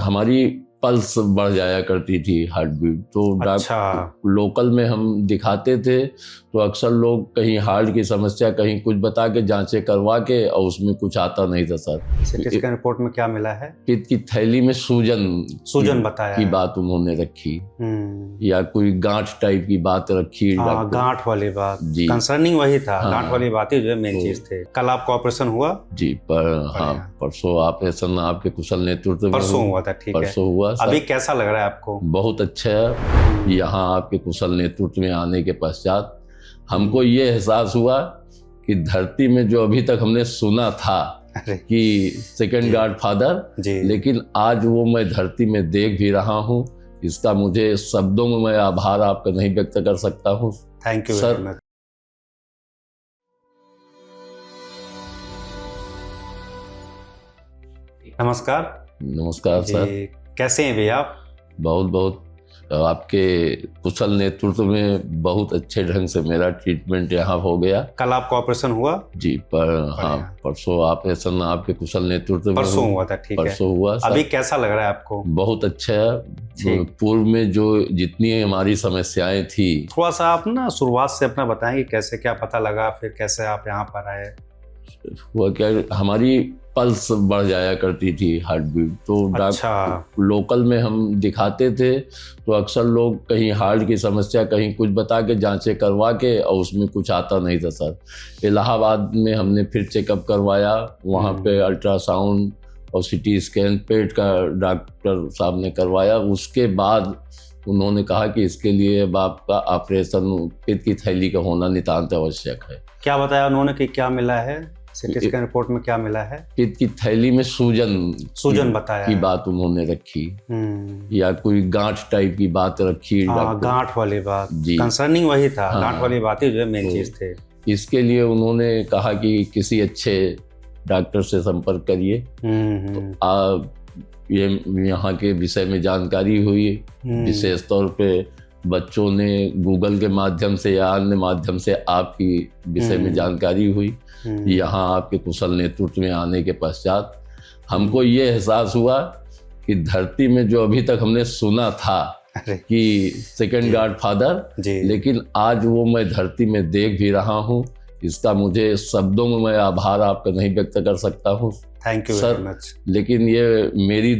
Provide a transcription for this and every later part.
हमारी पल्स बढ़ जाया करती थी, हार्ट बीट। तो अच्छा। लोकल में हम दिखाते थे तो अक्सर लोग कहीं हार्ट की समस्या, कहीं कुछ बता के जांचें करवा के, और उसमें कुछ आता नहीं था सर। सीटी स्कैन रिपोर्ट में क्या मिला है? पित्त की थैली में सूजन बताया की है। बात उन्होंने रखी, या कोई गांठ टाइप की बात रखी। हाँ, गांठ वाली बात जी, कंसर्निंग वही था। हाँ, गांठ वाली बात ही जो है मेन चीज थे। कल आपका ऑपरेशन हुआ? जी, हाँ, परसों ऑपरेशन आपके कुशल नेतृत्व में परसों हुआ था। ठीक है, परसों हुआ। अभी कैसा लग रहा है आपको? बहुत अच्छा है। यहाँ आपके कुशल नेतृत्व में आने के पश्चात हमको ये एहसास हुआ कि धरती में जो अभी तक हमने सुना था कि सेकंड गॉडफादर, लेकिन आज वो मैं धरती में देख भी रहा हूँ। इसका मुझे शब्दों में मैं आभार आपका नहीं व्यक्त कर सकता हूँ। Thank you sir. Very much. नमस्कार सर। कैसे हैं भैया आप? बहुत बहुत आपके कुशल नेतृत्व में बहुत अच्छे ढंग से मेरा ट्रीटमेंट यहाँ हो गया। कल आपका ऑपरेशन हुआ? जी, हाँ, परसों ऑपरेशन आपके कुशल नेतृत्व में परसों हुआ था। ठीक है, परसों हुआ। अभी कैसा लग रहा है आपको? बहुत अच्छा है। पूर्व में जो जितनी हमारी समस्याएं थी, थोड़ा सा आप ना शुरुआत से अपना बताएंगे, कैसे क्या पता लगा, फिर कैसे आप यहाँ पर आए? हुआ क्या, हमारी पल्स बढ़ जाया करती थी, हार्ट बीट। तो अच्छा। लोकल में हम दिखाते थे तो अक्सर लोग कहीं हार्ट की समस्या, कहीं कुछ बता के जांचें करवा के, और उसमें कुछ आता नहीं था सर। इलाहाबाद में हमने फिर चेकअप करवाया, वहाँ पे अल्ट्रासाउंड और सिटी स्कैन पेट का डॉक्टर साहब ने करवाया। उसके बाद उन्होंने कहा कि इसके लिए अब आपका ऑपरेशन पित्त की थैली का होना नितांत आवश्यक है। क्या बताया उन्होंने कि क्या मिला है? सीटी स्कैन रिपोर्ट में क्या मिला है? पित्त की थैली में सूजन बताया की बात उन्होंने रखी, या कोई गांठ टाइप की बात रखी। गांठ वाली बात कंसर्निंग वही था। गांठ वाली बात ही जो है मेन चीज थे। इसके लिए उन्होंने कहा कि किसी अच्छे डॉक्टर से संपर्क करिए। तो ये यहाँ के विषय में जानकारी हुई, विशेष तौर पे बच्चों ने गूगल के माध्यम से या अन्य माध्यम से आपकी विषय में जानकारी हुई। यहाँ आपके कुशल नेतृत्व में आने के पश्चात हमको ये एहसास हुआ कि धरती में जो अभी तक हमने सुना था कि सेकंड गॉडफादर, लेकिन आज वो मैं धरती में देख भी रहा हूँ। इसका मुझे शब्दों में मैं आभार आपका नहीं व्यक्त कर सकता हूँ। Thank you very much. लेकिन ये मेरी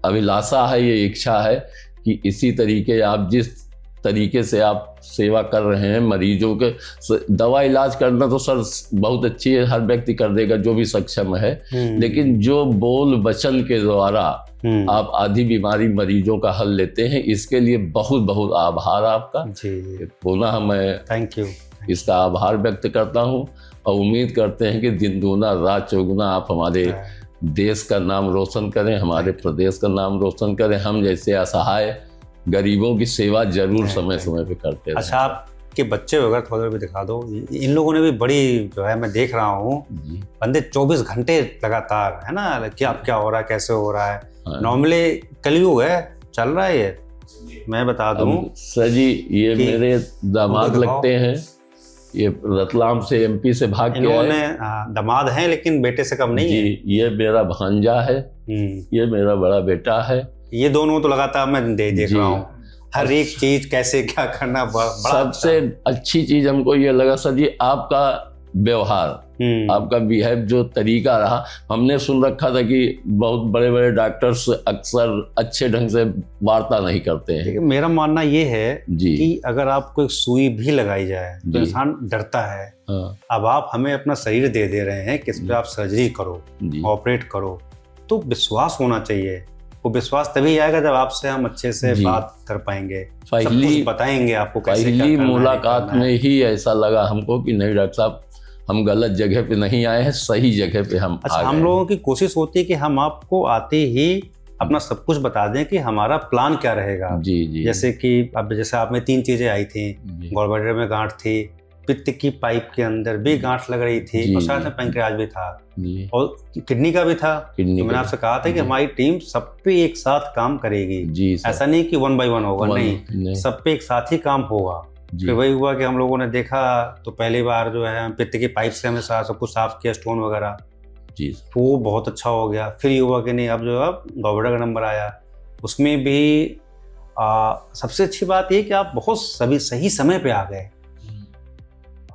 अभिलाषा है, ये इच्छा है कि इसी तरीके आप जिस तरीके से आप सेवा कर रहे हैं मरीजों के, दवा इलाज करना तो सर बहुत अच्छी है, हर व्यक्ति कर देगा जो भी सक्षम है। लेकिन जो बोल वचन के द्वारा आप आधी बीमारी मरीजों का हल लेते हैं, इसके लिए बहुत बहुत आभार आपका। पुनः मैं थैंक यू इसका आभार व्यक्त करता हूँ, और उम्मीद करते हैं कि दिन दूना रात चौगुना आप हमारे देश का नाम रोशन करें, हमारे प्रदेश का नाम रोशन करें। हम जैसे असहाय गरीबों की सेवा जरूर समय समय पे करते हैं। अच्छा, आपके बच्चे वगैरह थोड़ा भी दिखा दो। इन लोगों ने भी बड़ी जो है, मैं देख रहा हूँ बंदे 24 घंटे लगातार, है ना, क्या हो रहा है, कैसे हो रहा है। नॉर्मली कलयुग है, चल रहा है ये, मैं बता दूं सर जी। ये मेरे दामाद लगते हैं, ये रतलाम से एमपी से भाग के आए। दामाद हैं लेकिन बेटे से कम नहीं है। ये मेरा भांजा है, ये मेरा बड़ा बेटा है। ये दोनों तो लगातार मैं देख रहा हूँ, हर एक चीज कैसे क्या करना। सबसे अच्छी चीज हमको ये लगा सर जी, आपका व्यवहार, आपका बिहेव, जो तरीका रहा। हमने सुन रखा था कि बहुत बड़े बड़े डॉक्टर्स अक्सर अच्छे ढंग से वार्ता नहीं करते हैं। मेरा मानना ये है कि अगर आपको एक सुई भी लगाई जाए तो इंसान डरता है। अब आप हमें अपना शरीर दे रहे हैं कि इस पे आप सर्जरी करो, ऑपरेट करो, तो विश्वास होना चाहिए। वो विश्वास तभी आएगा जब आपसे हम अच्छे से बात कर पाएंगे, सब कुछ बताएंगे आपको कैसे क्या करना है। पहली मुलाकात में ही ऐसा लगा हमको कि नहीं डॉक्टर साहब, हम गलत जगह पे नहीं आए हैं, सही जगह पे हम आ गए। हम लोगों की कोशिश होती है कि हम आपको आते ही अपना सब कुछ बता दें कि हमारा प्लान क्या रहेगा। जैसे कि अब जैसे आप में 3 चीजें आई थी, गॉलब्लैडर में गांठ थी, पित्त की पाइप के अंदर भी गांठ लग रही थी, और साथ में पैंक्रियाज भी था, और किडनी का भी था। तो मैंने आपसे कहा था कि हमारी टीम सब पे एक साथ काम करेगी। ऐसा नहीं कि 1 by 1 होगा, नहीं, सब पे एक साथ ही काम होगा। फिर वही हुआ कि हम लोगों ने देखा तो पहली बार जो है पित्त की पाइप से हमें सब कुछ साफ किया, स्टोन वगैरह, जी। तो वो बहुत अच्छा हो गया। फिर ये हुआ कि नहीं, अब जो अब गॉलब्लैडर का नंबर आया, उसमें भी सबसे अच्छी बात ये कि आप बहुत सही समय पे आ गए।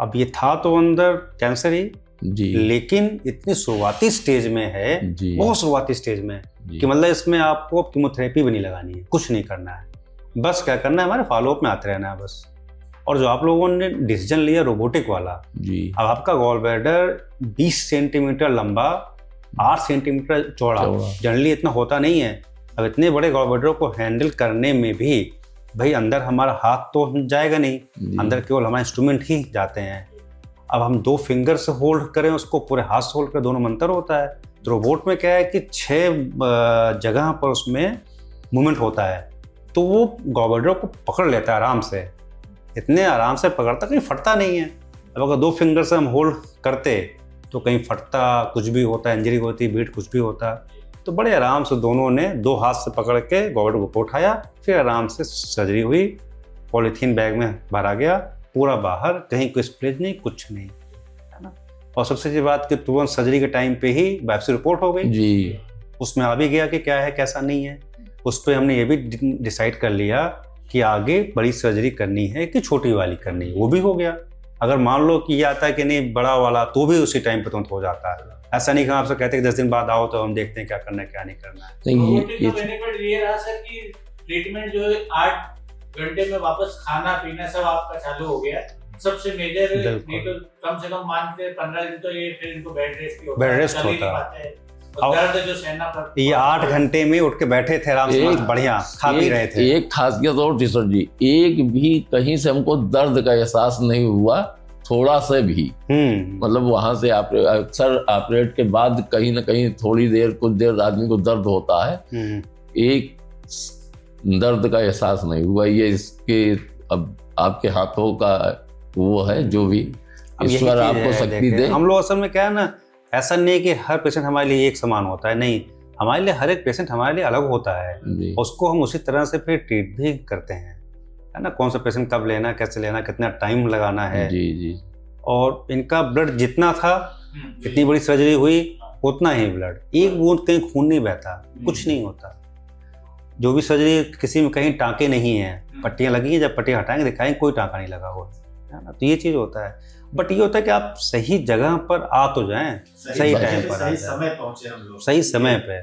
अब ये था तो अंदर कैंसर ही जी, लेकिन इतनी शुरुआती स्टेज में है, बहुत शुरुआती स्टेज में कि मतलब इसमें आपको कीमोथेरेपी भी नहीं लगानी है, कुछ नहीं करना है, बस क्या करना है, हमारे फॉलोअप में आते रहना है बस। और जो आप लोगों ने डिसीजन लिया रोबोटिक वाला जी, अब आपका गॉलब्लैडर 20 सेंटीमीटर लंबा, 8 सेंटीमीटर चौड़ा, जनरली इतना होता नहीं है। अब इतने बड़े गॉलब्लैडर को हैंडल करने में भी भाई अंदर हमारा हाथ तो जाएगा नहीं, अंदर केवल हमारे इंस्ट्रूमेंट ही जाते हैं। अब हम 2 फिंगर से होल्ड करें उसको, पूरे हाथ से होल्ड करें, दोनों में अंतर होता है। तो रोबोट में क्या है कि 6 जगह पर उसमें मूवमेंट होता है, तो वो गॉलब्लैडर को पकड़ लेता है आराम से, इतने आराम से पकड़ता कहीं फटता नहीं है। अब अगर 2 फिंगर से हम होल्ड करते तो कहीं फटता, कुछ भी होता, इंजरी होती, बीट कुछ भी होता। तो बड़े आराम से दोनों ने 2 हाथ से पकड़ के गॉलब्लैडर को उठाया, फिर आराम से सर्जरी हुई, पॉलीथीन बैग में भरा गया, पूरा बाहर, कहीं कोई स्प्रेज नहीं, कुछ नहीं, है ना। और सबसे अच्छी बात कि तुरंत सर्जरी के टाइम पे ही बायोप्सी रिपोर्ट हो गई जी, उसमें आ भी गया कि क्या है कैसा नहीं है। उस पर हमने ये भी डिसाइड कर लिया कि आगे बड़ी सर्जरी करनी है कि छोटी वाली करनी है, वो भी हो गया। अगर मान लो कि ये आता है कि नहीं बड़ा वाला, तो भी उसी टाइम पे तुरंत हो जाता है। ऐसा नहीं कि हम आपसे कहते हैं कि 10 दिन बाद आओ तो हम देखते हैं क्या करना है क्या नहीं करना है। ये बेनिफिट ये रहा सर कि ट्रीटमेंट जो है 8 घंटे में वापस खाना पीना सब आपका चालू हो गया। सबसे मेजर नहीं तो कम से कम मानते 15 दिन तो ये फिर इनको बेड रेस्ट होता है। दर्द जो सहना पड़ता है, ये 8 घंटे में उठ के बैठे थे आराम से, बढ़िया खा पी रहे थे। एक खासियत और थी सर जी, एक भी कहीं से हमको दर्द का एहसास नहीं हुआ, थोड़ा सा भी। मतलब वहां से अक्सर ऑपरेट के बाद कहीं ना कहीं थोड़ी देर, कुछ देर आदमी को दर्द होता है, एक दर्द का एहसास नहीं हुआ। ये इसके अब आपके हाथों का वो है, जो भी ईश्वर आपको शक्ति दे। हम लोग असल में क्या है ना, ऐसा नहीं कि हर पेशेंट हमारे लिए एक समान होता है, नहीं, हमारे लिए हर एक पेशेंट हमारे लिए अलग होता है, उसको हम उसी तरह से फिर ट्रीट भी करते हैं, है ना। कौन सा पेशेंट कब लेना, कैसे लेना, कितना टाइम लगाना है जी। और इनका ब्लड जितना था, इतनी बड़ी सर्जरी हुई, उतना ही ब्लड, एक बूंद कहीं खून नहीं बहता, कुछ नहीं होता। जो भी सर्जरी, किसी में कहीं टाँके नहीं है, पट्टियाँ लगी हैं, जब पट्टियाँ हटाएंगे दिखाएंगे कोई टाँका नहीं लगा हुआ, है ना। तो ये चीज़ होता है, बट ये होता है कि आप सही जगह पर आ तो जाएं, सही टाइम पर, सही समय पहुंचे हम लोग, सही समय पे,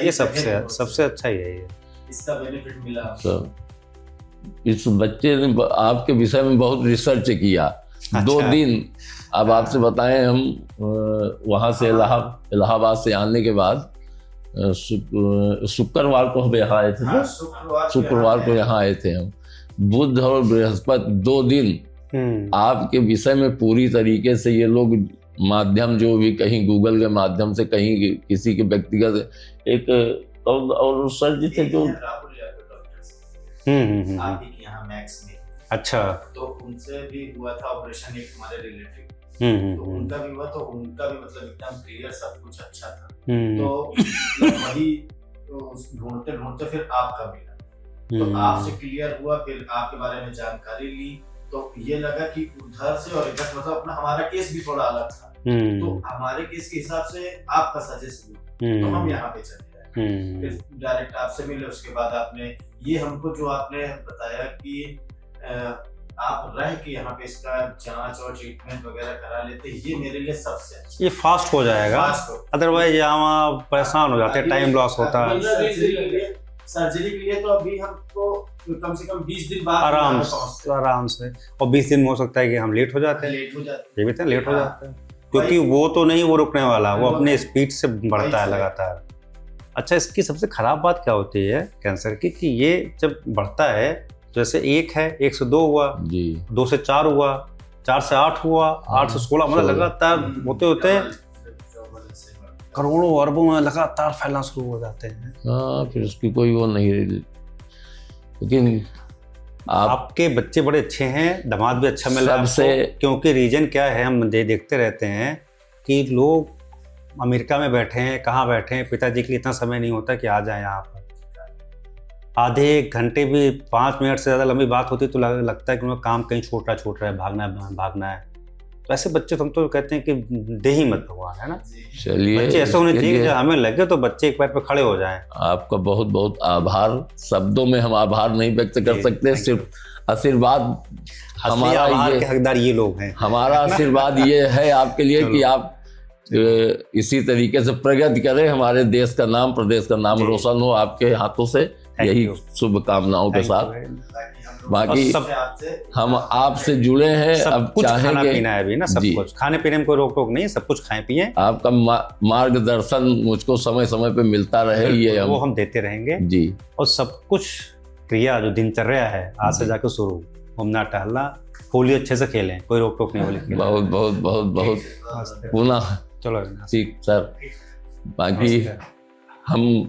ये सबसे अच्छा ही है, ये इसका बेनिफिट मिला। इस बच्चे ने आपके विषय में बहुत रिसर्च किया। अच्छा। 2 दिन, अब आपसे बताएं, हम वहाँ से इलाहाबाद से आने के बाद शुक्रवार को हम यहाँ आए थे, शुक्रवार को यहाँ आए थे हम। बुध और बृहस्पति 2 दिन आपके विषय में पूरी तरीके से ये लोग माध्यम, जो भी कहीं गूगल के माध्यम से, कहीं किसी के व्यक्तिगत एक और सर जी थे जो यहाँ मैक्स में, अच्छा, तो उनसे भी हुआ था ऑपरेशन, एक हमारे रिलेटिव, तो उनका भी हुआ, तो उनका भी मतलब एकदम क्लियर, सब कुछ अच्छा था। तो वही ढूंढते ढूंढते फिर आपका मिला, तो आपसे क्लियर हुआ, फिर आपके बारे में जानकारी ली, तो ये लगा कि उधर से और इधर मतलब अपना हमारा केस भी थोड़ा अलग था, तो हमारे केस के हिसाब से आपका सजेस्ट हुआ, तो हम यहाँ पे चले गए, फिर डायरेक्ट आपसे मिले। उसके बाद आपने ये हमको जो आपने बताया कि आप रह के यहाँ पे इसका जांच और ट्रीटमेंट वगैरह करा लेते, ये मेरे लिए सबसे अच्छा, ये फास्ट हो जाएगा, अदरवाइज यहाँ परेशान हो जाते हैं, टाइम लॉस होता है। सर्जरी के लिए तो अभी हमको कम से कम 20 दिन बाद आराम से, और 20 दिन में हो सकता है कि हम लेट हो जाते हैं, ये भी तो लेट हो जाते हैं, क्योंकि वो तो नहीं वो रुकने वाला, वो अपने स्पीड से बढ़ता है लगातार। अच्छा, इसकी सबसे खराब बात क्या होती है कैंसर की, कि ये जब बढ़ता है, जैसे 1 है, 1 से 2 हुआ जी, 2 से 4 हुआ, 4 से 8 हुआ, 8 से 16, मतलब लगातार होते होते करोड़ों अरबों में लगातार फैलना शुरू हो जाते हैं। हाँ, फिर उसकी कोई वो नहीं रही। लेकिन आपके बच्चे बड़े अच्छे हैं, दामाद भी अच्छा मिला आपसे, क्योंकि रीजन क्या है, हम देखते रहते हैं कि लोग अमेरिका में बैठे हैं, कहाँ बैठे हैं, पिताजी के लिए इतना समय नहीं होता कि आ जाए यहाँ पर। आधे 1 घंटे भी, 5 मिनट से ज़्यादा लंबी बात होती तो लगता है कि उनका काम कहीं छूट रहा है, भागना है। तो वैसे बच्चे तो हम तो कहते हैं कि दे ही मत भगवान, है ना। चलिए, बच्चे ऐसे होने चाहिए कि जब हमें लगे तो बच्चे एक पैर पे खड़े हो जाएं। आपका बहुत बहुत आभार। शब्दों में हम आभार नहीं व्यक्त कर सकते, सिर्फ आशीर्वाद हमारा, ये के हकदार ये लोग हैं। हमारा आशीर्वाद ये है आपके लिए कि आप इसी तरीके से प्रगति करें, हमारे देश का नाम, प्रदेश का नाम रोशन हो आपके हाथों से, यही शुभकामनाओं के साथ। बाकी हम आपसे जुड़े हैं, अब कुछ चाहेंगे, खाना पीना है भी ना, सब कुछ खाने पीने में कोई रोक टोक नहीं, सब कुछ खाएं पिए। आपका मार्गदर्शन मुझको समय समय पे मिलता रहे, ये वो हम देते रहेंगे जी। और सब कुछ क्रिया जो दिनचर्या है आज से जाकर शुरू, घूमना टहलना, होली अच्छे से खेलें, कोई रोक टोक नहीं होली। बहुत बहुत बहुत बहुत पुनः चलो ठीक सर। बाकी हम